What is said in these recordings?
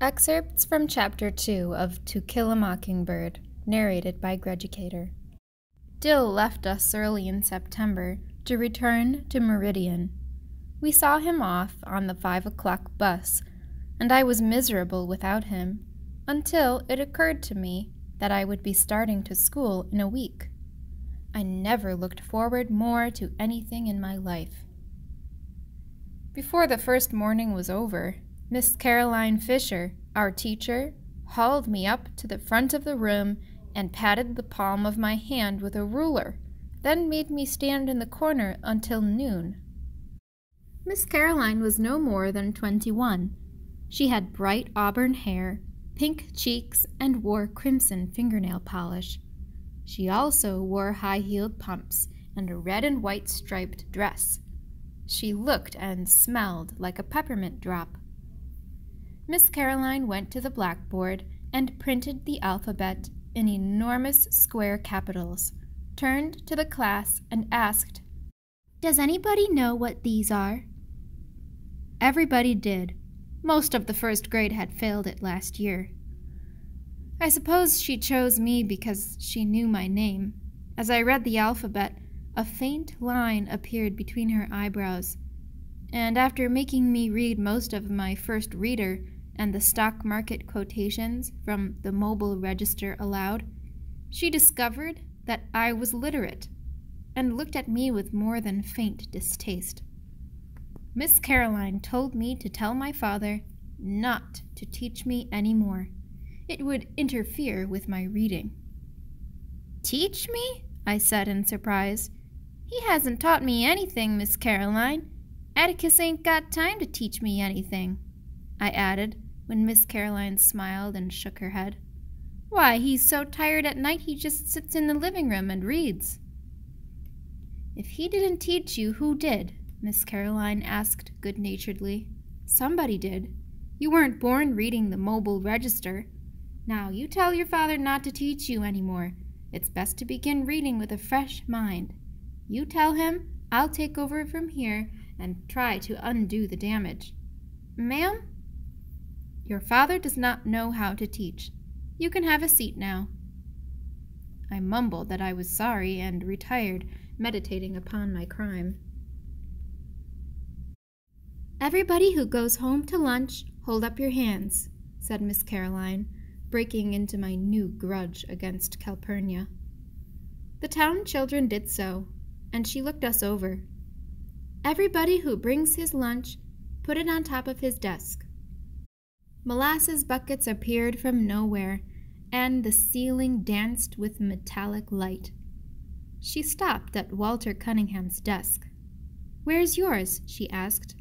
Excerpts from Chapter 2 of To Kill a Mockingbird, narrated by Greducator. Dill left us early in September to return to Meridian. We saw him off on the 5 o'clock bus, and I was miserable without him, until it occurred to me that I would be starting to school in a week. I never looked forward more to anything in my life. Before the first morning was over, Miss Caroline Fisher, our teacher, hauled me up to the front of the room and patted the palm of my hand with a ruler, then made me stand in the corner until noon. Miss Caroline was no more than 21. She had bright auburn hair, pink cheeks, and wore crimson fingernail polish. She also wore high-heeled pumps and a red and white striped dress. She looked and smelled like a peppermint drop. Miss Caroline went to the blackboard and printed the alphabet in enormous square capitals, turned to the class and asked, "Does anybody know what these are?" Everybody did. Most of the first grade had failed it last year. I suppose she chose me because she knew my name. As I read the alphabet, a faint line appeared between her eyebrows, and after making me read most of my first reader and the stock market quotations from the Mobile Register aloud, she discovered that I was literate, and looked at me with more than faint distaste. Miss Caroline told me to tell my father not to teach me any more. It would interfere with my reading. "Teach me?" I said in surprise. "He hasn't taught me anything, Miss Caroline. Atticus ain't got time to teach me anything," I added, when Miss Caroline smiled and shook her head. "Why, he's so tired at night he just sits in the living room and reads." "If he didn't teach you, who did?" Miss Caroline asked good-naturedly. "Somebody did. You weren't born reading the Mobile Register. Now, you tell your father not to teach you any more. It's best to begin reading with a fresh mind. You tell him I'll take over from here and try to undo the damage." "Ma'am?" "Your father does not know how to teach. You can have a seat now." I mumbled that I was sorry and retired, meditating upon my crime. "Everybody who goes home to lunch, hold up your hands," said Miss Caroline, breaking into my new grudge against Calpurnia. The town children did so, and she looked us over. "Everybody who brings his lunch, put it on top of his desk." Molasses buckets appeared from nowhere, and the ceiling danced with metallic light. She stopped at Walter Cunningham's desk. "Where's yours?" she asked.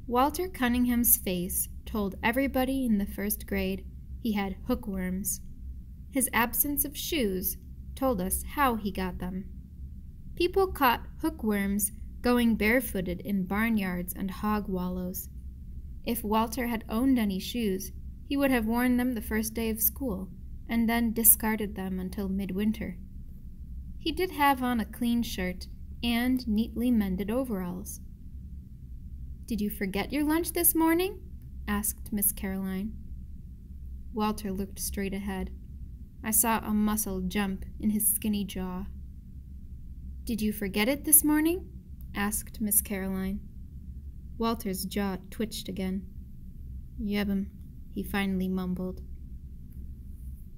Walter Cunningham's face told everybody in the first grade he had hookworms. His absence of shoes told us how he got them. People caught hookworms going barefooted in barnyards and hog wallows. If Walter had owned any shoes, he would have worn them the first day of school, and then discarded them until midwinter. He did have on a clean shirt and neatly mended overalls. "Did you forget your lunch this morning?" asked Miss Caroline. Walter looked straight ahead. I saw a muscle jump in his skinny jaw. "Did you forget it this morning?" asked Miss Caroline. Walter's jaw twitched again. "Yeb'm," he finally mumbled.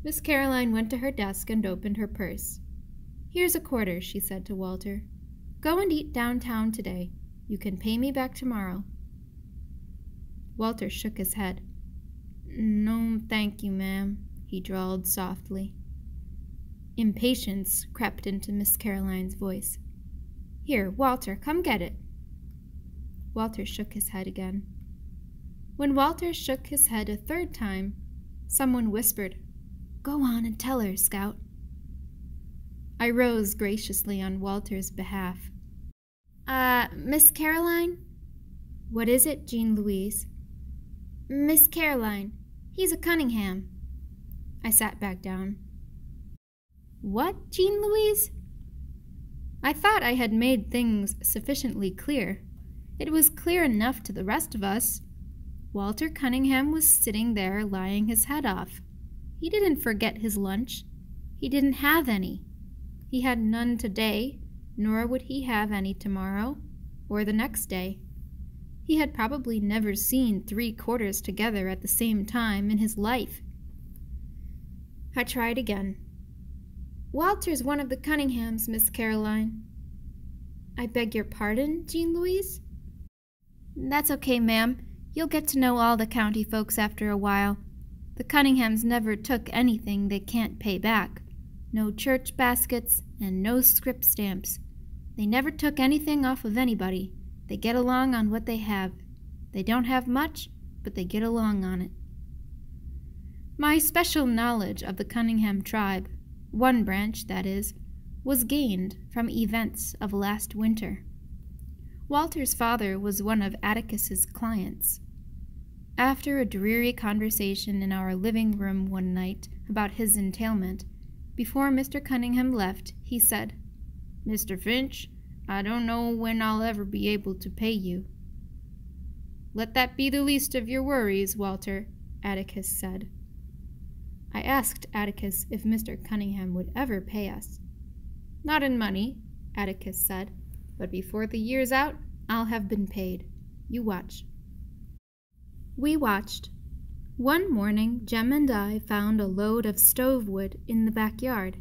Miss Caroline went to her desk and opened her purse. "Here's a quarter," she said to Walter. "Go and eat downtown today. You can pay me back tomorrow." Walter shook his head. "No, thank you, ma'am," he drawled softly. Impatience crept into Miss Caroline's voice. "Here, Walter, come get it." Walter shook his head again. When Walter shook his head a third time, someone whispered, "Go on and tell her, Scout." I rose graciously on Walter's behalf. Miss Caroline?" "What is it, Jean Louise?" "Miss Caroline, he's a Cunningham." I sat back down. "What, Jean Louise?" I thought I had made things sufficiently clear. It was clear enough to the rest of us. Walter Cunningham was sitting there lying his head off. He didn't forget his lunch. He didn't have any. He had none today, nor would he have any tomorrow, or the next day. He had probably never seen 3 quarters together at the same time in his life. I tried again. Walter's one of the Cunninghams, Miss Caroline. I beg your pardon, Jean Louise? That's okay, ma'am. You'll get to know all the county folks after a while. The Cunninghams never took anything they can't pay back. No church baskets and no scrip stamps. They never took anything off of anybody. They get along on what they have. They don't have much, but they get along on it. My special knowledge of the Cunningham tribe, one branch, that is, was gained from events of last winter. Walter's father was one of Atticus's clients. After a dreary conversation in our living room one night about his entailment, before Mr. Cunningham left, he said, "Mr. Finch, I don't know when I'll ever be able to pay you." "Let that be the least of your worries, Walter," Atticus said. I asked Atticus if Mr. Cunningham would ever pay us. "Not in money," Atticus said, "but before the year's out, I'll have been paid. You watch." We watched. One morning, Jem and I found a load of stove wood in the backyard.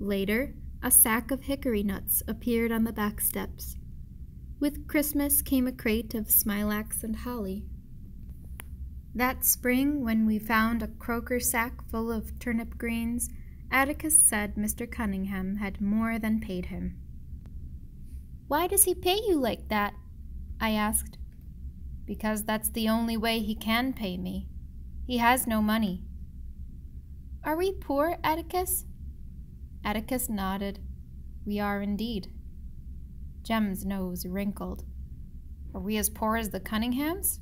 Later, a sack of hickory nuts appeared on the back steps. With Christmas came a crate of smilax and holly. That spring, when we found a croaker sack full of turnip greens, Atticus said Mr. Cunningham had more than paid him. "Why does he pay you like that?" I asked. "Because that's the only way he can pay me. He has no money." "Are we poor, Atticus?" Atticus nodded. "We are indeed." Jem's nose wrinkled. "Are we as poor as the Cunninghams?"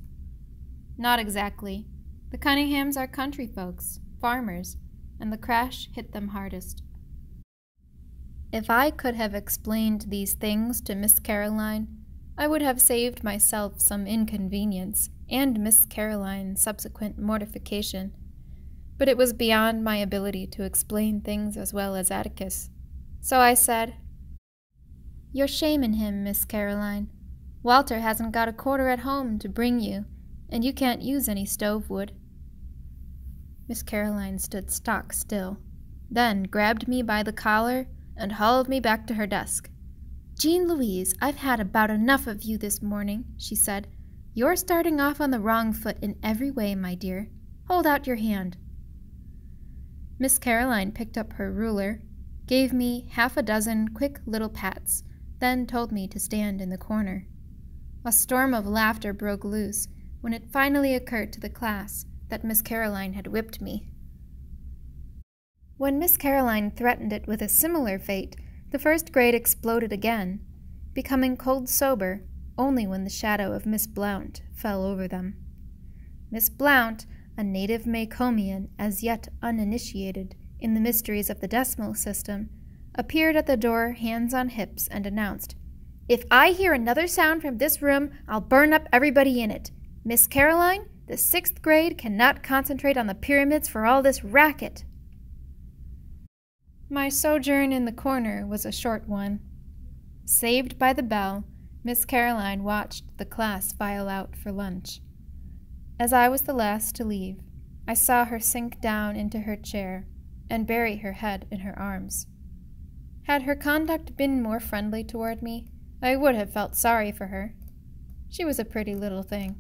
"Not exactly. The Cunninghams are country folks, farmers, and the crash hit them hardest." If I could have explained these things to Miss Caroline, I would have saved myself some inconvenience and Miss Caroline's subsequent mortification, but it was beyond my ability to explain things as well as Atticus. So I said, "You're shaming him, Miss Caroline. Walter hasn't got a quarter at home to bring you, and you can't use any stove wood." Miss Caroline stood stock still, then grabbed me by the collar and hauled me back to her desk. "Jean Louise, I've had about enough of you this morning," she said. "You're starting off on the wrong foot in every way, my dear. Hold out your hand." Miss Caroline picked up her ruler, gave me 6 quick little pats, then told me to stand in the corner. A storm of laughter broke loose when it finally occurred to the class that Miss Caroline had whipped me. When Miss Caroline threatened it with a similar fate, the first grade exploded again, becoming cold sober only when the shadow of Miss Blount fell over them. Miss Blount, a native Macomian as yet uninitiated in the mysteries of the decimal system, appeared at the door, hands on hips, and announced, "If I hear another sound from this room, I'll burn up everybody in it. Miss Caroline, the 6th grade cannot concentrate on the pyramids for all this racket." My sojourn in the corner was a short one. Saved by the bell, Miss Caroline watched the class file out for lunch. As I was the last to leave, I saw her sink down into her chair and bury her head in her arms. Had her conduct been more friendly toward me, I would have felt sorry for her. She was a pretty little thing.